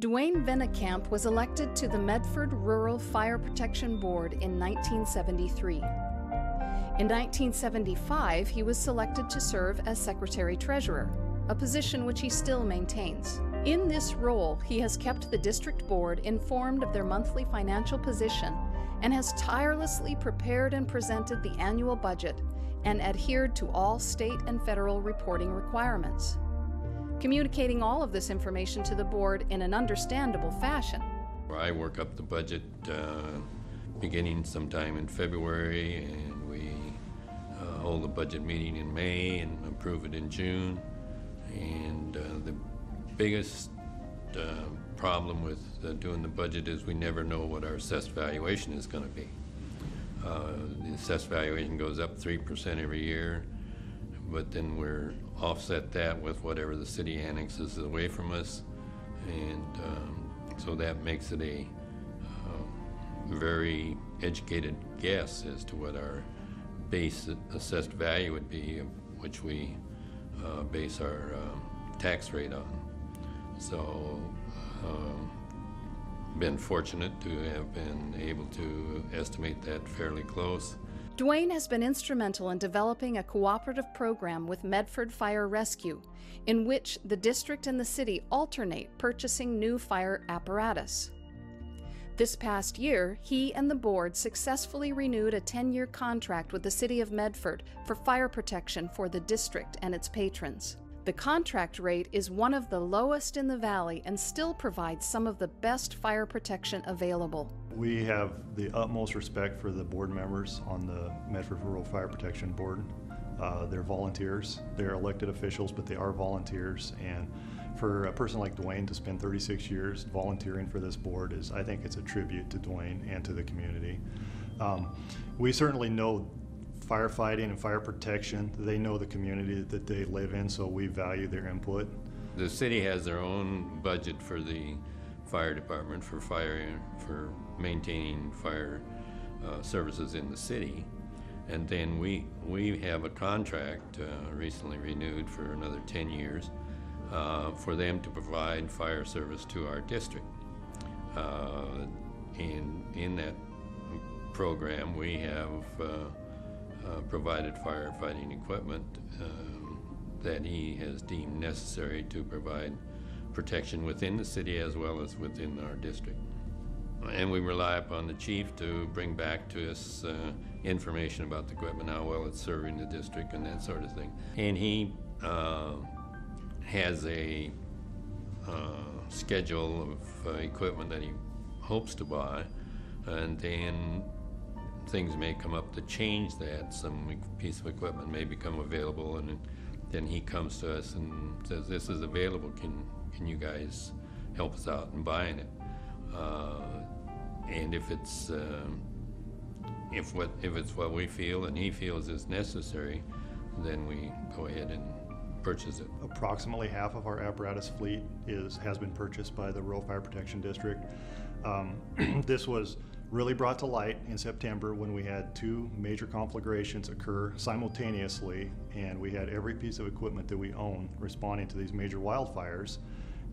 Duane Venekamp was elected to the Medford Rural Fire Protection Board in 1973. In 1975, he was selected to serve as Secretary-Treasurer, a position which he still maintains. In this role, he has kept the district board informed of their monthly financial position and has tirelessly prepared and presented the annual budget and adhered to all state and federal reporting requirements, communicating all of this information to the board in an understandable fashion. I work up the budget beginning sometime in February, and we hold a budget meeting in May and approve it in June. And the biggest problem with doing the budget is we never know what our assessed valuation is going to be. The assessed valuation goes up 3% every year, but then we're offset that with whatever the city annexes away from us, and so that makes it a very educated guess as to what our base assessed value would be, which we base our tax rate on. So been fortunate to have been able to estimate that fairly close. Duane has been instrumental in developing a cooperative program with Medford Fire Rescue, in which the district and the city alternate purchasing new fire apparatus. This past year, he and the board successfully renewed a 10-year contract with the city of Medford for fire protection for the district and its patrons. The contract rate is one of the lowest in the valley and still provides some of the best fire protection available. We have the utmost respect for the board members on the Medford Rural Fire Protection Board. They're volunteers. They're elected officials, but they are volunteers. And for a person like Duane to spend 36 years volunteering for this board I think it's a tribute to Duane and to the community. We certainly know firefighting and fire protection. They know the community that they live in, so we value their input. The city has their own budget for the fire department for maintaining fire services in the city, and then we have a contract recently renewed for another 10 years for them to provide fire service to our district. And in that program we have provided firefighting equipment that he has deemed necessary to provide protection within the city as well as within our district. And we rely upon the chief to bring back to us information about the equipment, how well it's serving the district and that sort of thing. And he has a schedule of equipment that he hopes to buy, and then things may come up to change that. Some piece of equipment may become available, and then he comes to us and says, "This is available, can you guys help us out in buying it?" And if it's what we feel and he feels is necessary, then we go ahead and purchase it. Approximately half of our apparatus fleet has been purchased by the Rural Fire Protection District. This was really brought to light in September when we had two major conflagrations occur simultaneously, and we had every piece of equipment that we own responding to these major wildfires.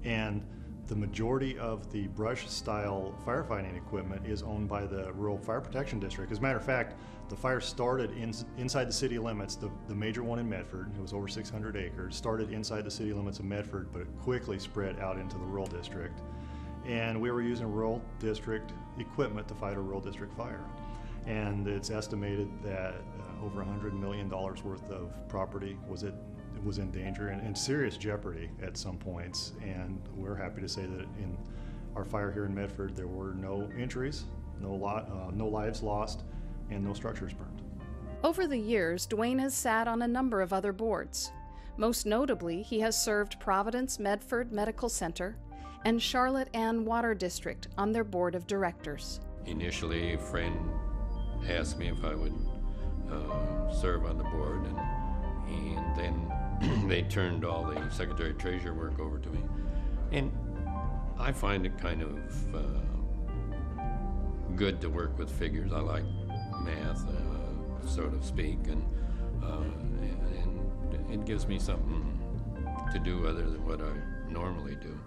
And the majority of the brush-style firefighting equipment is owned by the Rural Fire Protection District. As a matter of fact, the fire started inside the city limits. The major one in Medford, it was over 600 acres, started inside the city limits of Medford, but it quickly spread out into the rural district. And we were using rural district equipment to fight a rural district fire. And it's estimated that over $100 million worth of property was in danger and in serious jeopardy at some points. And we're happy to say that in our fire here in Medford, there were no injuries, no lives lost, and no structures burned. Over the years, Duane has sat on a number of other boards. Most notably, he has served Providence Medford Medical Center and Charlotte Ann Water District on their board of directors. Initially, a friend asked me if I would serve on the board, and then they turned all the Secretary-Treasurer work over to me. And I find it kind of good to work with figures. I like math, so to speak, and it gives me something to do other than what I normally do.